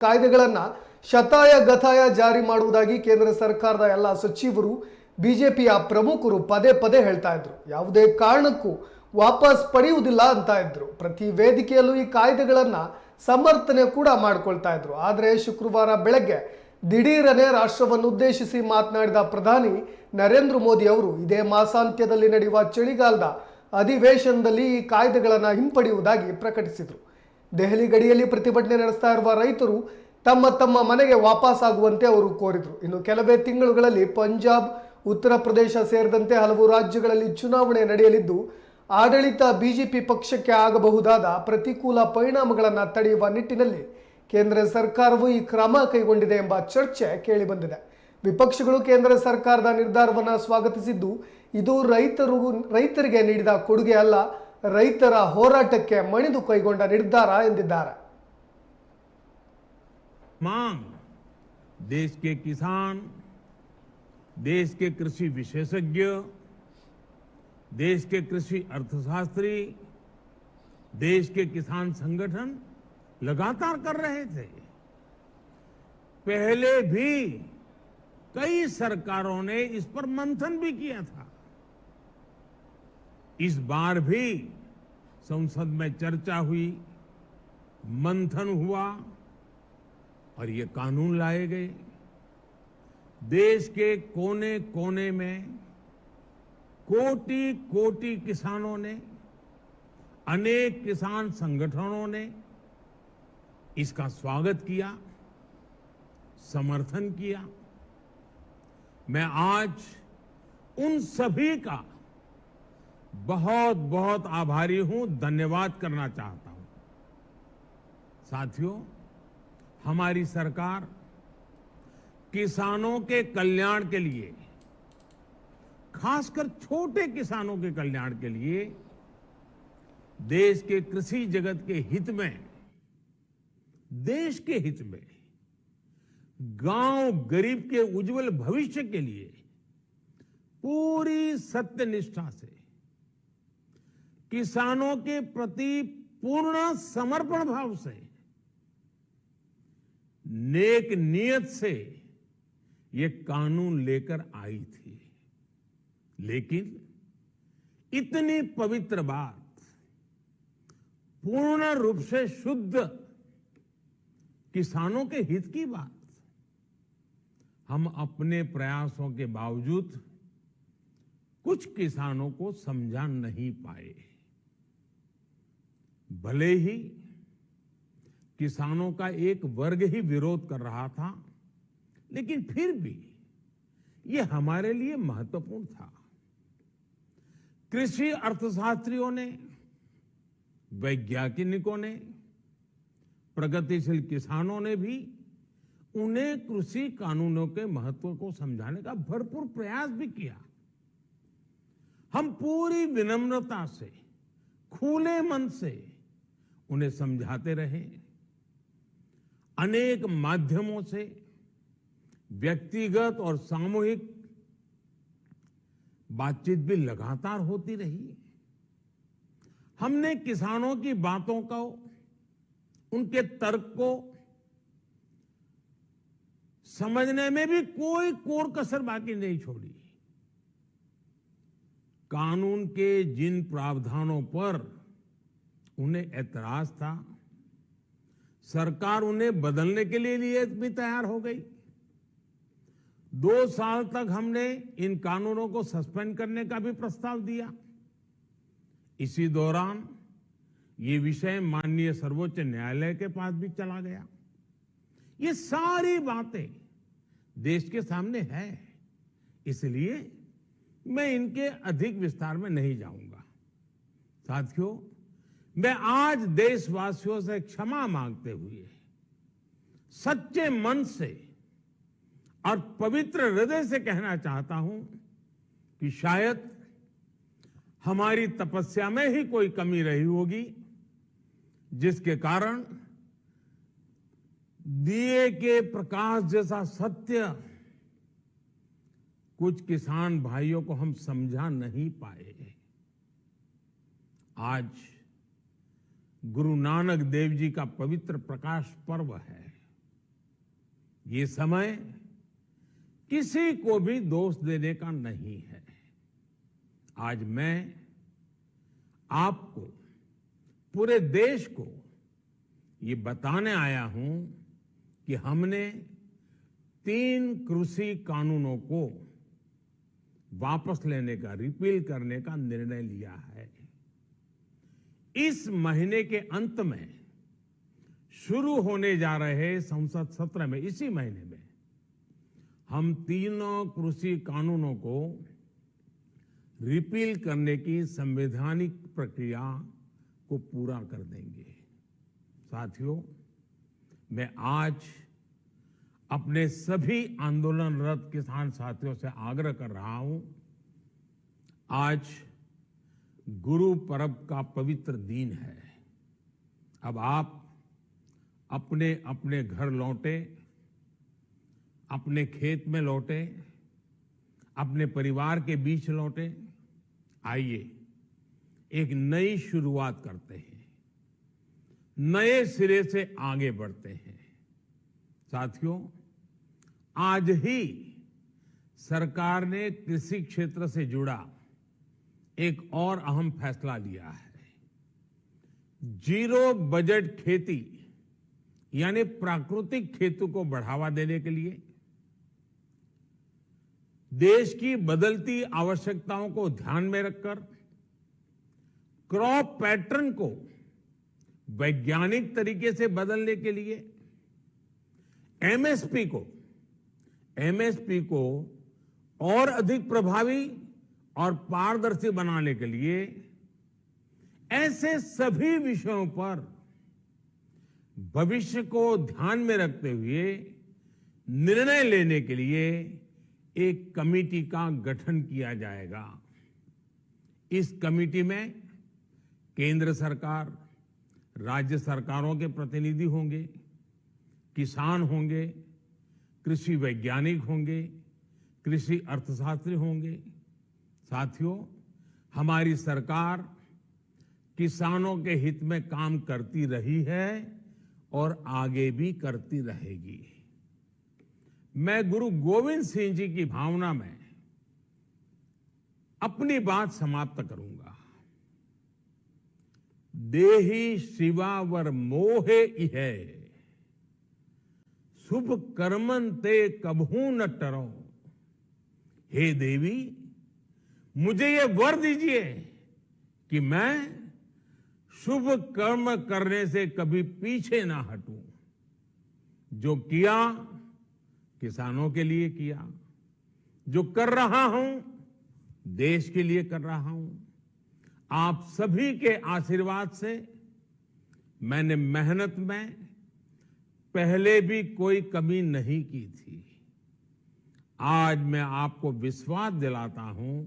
ಕಾಯ್ದೆಗಳನ್ನು ಶತಾಯ ಗತಾಯ ಜಾರಿ ಮಾಡುವುದಾಗಿ ಕೇಂದ್ರ ಸರ್ಕಾರದ ಎಲ್ಲ ಸಚಿವರು ಬಿಜೆಪಿಯ ಪ್ರಮುಖರು ಪದೇ ಪದೇ ಹೇಳ್ತಾ ಇದ್ರು. ಯಾವುದೇ ಕಾರಣಕ್ಕೂ ವಾಪಸ್ ಪಡೆಯುವುದಿಲ್ಲ ಅಂತ ಇದ್ರು. ಪ್ರತಿ ವೇದಿಕೆಯಲ್ಲೂ ಈ ಕಾಯ್ದೆಗಳನ್ನು ಸಮರ್ಥನೆ ಕೂಡ ಮಾಡ್ಕೊಳ್ತಾ ಇದ್ರು. ಆದರೆ ಶುಕ್ರವಾರ ಬೆಳಗ್ಗೆ ದಿಢೀರನೆ ರಾಷ್ಟ್ರವನ್ನು ಉದ್ದೇಶಿಸಿ ಮಾತನಾಡಿದ ಪ್ರಧಾನಿ ನರೇಂದ್ರ ಮೋದಿ ಅವರು ಇದೇ ಮಾಸಾಂತ್ಯದಲ್ಲಿ ನಡೆಯುವ ಚಳಿಗಾಲದ ಅಧಿವೇಶನದಲ್ಲಿ ಈ ಕಾಯ್ದೆಗಳನ್ನು ಹಿಂಪಡೆಯುವುದಾಗಿ ಪ್ರಕಟಿಸಿದರು. ದೆಹಲಿ ಗಡಿಯಲ್ಲಿ ಪ್ರತಿಭಟನೆ ನಡೆಸ್ತಾ ಇರುವ ರೈತರು ತಮ್ಮ ತಮ್ಮ ಮನೆಗೆ ವಾಪಸ್ ಆಗುವಂತೆ ಅವರು ಕೋರಿದರು. ಇನ್ನು ಕೆಲವೇ ತಿಂಗಳುಗಳಲ್ಲಿ ಪಂಜಾಬ್, ಉತ್ತರ ಪ್ರದೇಶ ಸೇರಿದಂತೆ ಹಲವು ರಾಜ್ಯಗಳಲ್ಲಿ ಚುನಾವಣೆ ನಡೆಯಲಿದ್ದು ಆಡಳಿತ ಬಿಜೆಪಿ ಪಕ್ಷಕ್ಕೆ ಆಗಬಹುದಾದ ಪ್ರತಿಕೂಲ ಪರಿಣಾಮಗಳನ್ನು ತಡೆಯುವ ನಿಟ್ಟಿನಲ್ಲಿ ಕೇಂದ್ರ ಸರ್ಕಾರವು ಈ ಕ್ರಮ ಕೈಗೊಂಡಿದೆ ಎಂಬ ಚರ್ಚೆ ಕೇಳಿಬಂದಿದೆ. ವಿಪಕ್ಷಗಳು ಕೇಂದ್ರ ಸರ್ಕಾರದ ನಿರ್ಧಾರವನ್ನು ಸ್ವಾಗತಿಸಿದ್ದು ಇದು ರೈತರಿಗೆ ನೀಡಿದ ಕೊಡುಗೆ ಅಲ್ಲ, ರೈತರ ಹೋರಾಟಕ್ಕೆ ಮಣಿದು ಕೈಗೊಂಡ ನಿರ್ಧಾರ ಎಂದಿದ್ದಾರೆ. मांग देश के किसान, देश के कृषि विशेषज्ञ, देश के कृषि अर्थशास्त्री, देश के किसान संगठन लगातार कर रहे थे। पहले भी कई सरकारों ने इस पर मंथन भी किया था। इस बार भी संसद में चर्चा हुई, मंथन हुआ और ये कानून लाए गए। देश के कोने कोने में कोटि कोटि किसानों ने, अनेक किसान संगठनों ने इसका स्वागत किया, समर्थन किया। मैं आज उन सभी का बहुत बहुत आभारी हूं, धन्यवाद करना चाहता हूं। साथियों, हमारी सरकार किसानों के कल्याण के लिए, खासकर छोटे किसानों के कल्याण के लिए, देश के कृषि जगत के हित में, देश के हित में, गांव गरीब के उज्जवल भविष्य के लिए पूरी सत्यनिष्ठा से, किसानों के प्रति पूर्ण समर्पण भाव से, नेक नियत से ये कानून लेकर आई थी। लेकिन इतनी पवित्र बात, पूर्ण रूप से शुद्ध किसानों के हित की बात, हम अपने प्रयासों के बावजूद कुछ किसानों को समझा नहीं पाए। भले ही किसानों का एक वर्ग ही विरोध कर रहा था, लेकिन फिर भी यह हमारे लिए महत्वपूर्ण था। कृषि अर्थशास्त्रियों ने, वैज्ञानिकों ने, प्रगतिशील किसानों ने भी उन्हें कृषि कानूनों के महत्व को समझाने का भरपूर प्रयास भी किया। हम पूरी विनम्रता से, खुले मन से उन्हें समझाते रहे। अनेक माध्यमों से व्यक्तिगत और सामूहिक बातचीत भी लगातार होती रही। हमने किसानों की बातों को, उनके तर्क को समझने में भी कोई कोर कसर बाकी नहीं छोड़ी। कानून के जिन प्रावधानों पर उन्हें ऐतराज था, सरकार उन्हें बदलने के लिए भी तैयार हो गई। 2 साल तक हमने इन कानूनों को सस्पेंड करने का भी प्रस्ताव दिया। इसी दौरान ये विषय माननीय सर्वोच्च न्यायालय के पास भी चला गया। ये सारी बातें देश के सामने है, इसलिए मैं इनके अधिक विस्तार में नहीं जाऊंगा। साथियों, मैं आज देशवासियों से क्षमा मांगते हुए सच्चे मन से और पवित्र हृदय से कहना चाहता हूं कि शायद हमारी तपस्या में ही कोई कमी रही होगी, जिसके कारण दिए के प्रकाश जैसा सत्य कुछ किसान भाइयों को हम समझा नहीं पाए। आज गुरु नानक देव जी का पवित्र प्रकाश पर्व है। ये समय किसी को भी दोष देने का नहीं है। आज मैं आपको, पूरे देश को ये बताने आया हूं कि हमने 3 कृषि कानूनों को वापस लेने का, रिपील करने का निर्णय लिया है। इस महीने के अंत में शुरू होने जा रहे संसद सत्र में, इसी महीने में, हम 3 कृषि कानूनों को रिपील करने की संवैधानिक प्रक्रिया को पूरा कर देंगे। साथियों, मैं आज अपने सभी आंदोलनरत किसान साथियों से आग्रह कर रहा हूं, आज गुरु पर्व का पवित्र दिन है। अब आप अपने अपने घर लौटे, अपने खेत में लौटे, अपने परिवार के बीच लौटे। आइए एक नई शुरुआत करते हैं, नए सिरे से आगे बढ़ते हैं। साथियों, आज ही सरकार ने कृषि क्षेत्र से जुड़ा एक और अहम फैसला लिया है। जीरो बजट खेती यानी प्राकृतिक खेती को बढ़ावा देने के लिए, देश की बदलती आवश्यकताओं को ध्यान में रखकर क्रॉप पैटर्न को वैज्ञानिक तरीके से बदलने के लिए एमएसपी को और अधिक प्रभावी और पारदर्शी बनाने के लिए, ऐसे सभी विषयों पर भविष्य को ध्यान में रखते हुए निर्णय लेने के लिए एक कमेटी का गठन किया जाएगा। इस कमेटी में केंद्र सरकार, राज्य सरकारों के प्रतिनिधि होंगे, किसान होंगे, कृषि वैज्ञानिक होंगे, कृषि अर्थशास्त्री होंगे। साथियों, हमारी सरकार किसानों के हित में काम करती रही है और आगे भी करती रहेगी। मैं गुरु गोविंद सिंह जी की भावना में अपनी बात समाप्त करूंगा। देहि शिवावर मोहे इहे, शुभ कर्मन ते कबहू न टरो। हे देवी, मुझे ये वर दीजिए कि मैं शुभ कर्म करने से कभी पीछे ना हटूं। जो किया किसानों के लिए किया, जो कर रहा हूं देश के लिए कर रहा हूं। आप सभी के आशीर्वाद से मैंने मेहनत में पहले भी कोई कमी नहीं की थी। आज मैं आपको विश्वास दिलाता हूं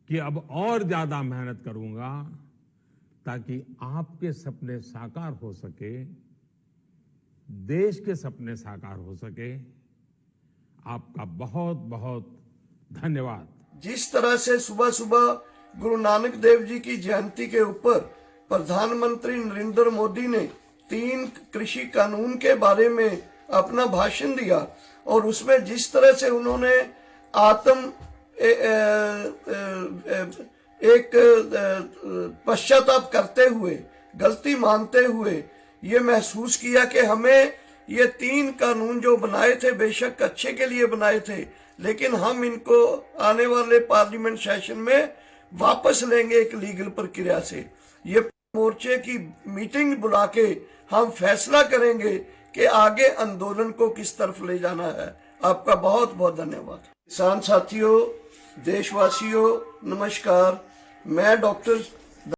कि अब और ज्यादा मेहनत करूंगा ताकि आपके सपने साकार हो सके, देश के सपने साकार हो सके। आपका बहुत बहुत धन्यवाद। जिस तरह से सुबह सुबह गुरु नानक देव जी की जयंती के ऊपर प्रधानमंत्री नरेंद्र मोदी ने 3 कृषि कानून के बारे में अपना भाषण दिया और उसमें जिस तरह से उन्होंने एक पश्चाताप करते हुए, गलती मानते हुए ये महसूस किया कि हमें ये 3 कानून जो बनाए थे बेशक अच्छे के लिए बनाए थे, लेकिन हम इनको आने वाले पार्लियामेंट सेशन में वापस लेंगे एक लीगल प्रक्रिया से। ये मोर्चे की मीटिंग बुला के हम फैसला करेंगे कि आगे आंदोलन को किस तरफ ले जाना है। आपका बहुत बहुत धन्यवाद। किसान साथियों, देशवासियों, नमस्कार। मैं डॉक्टर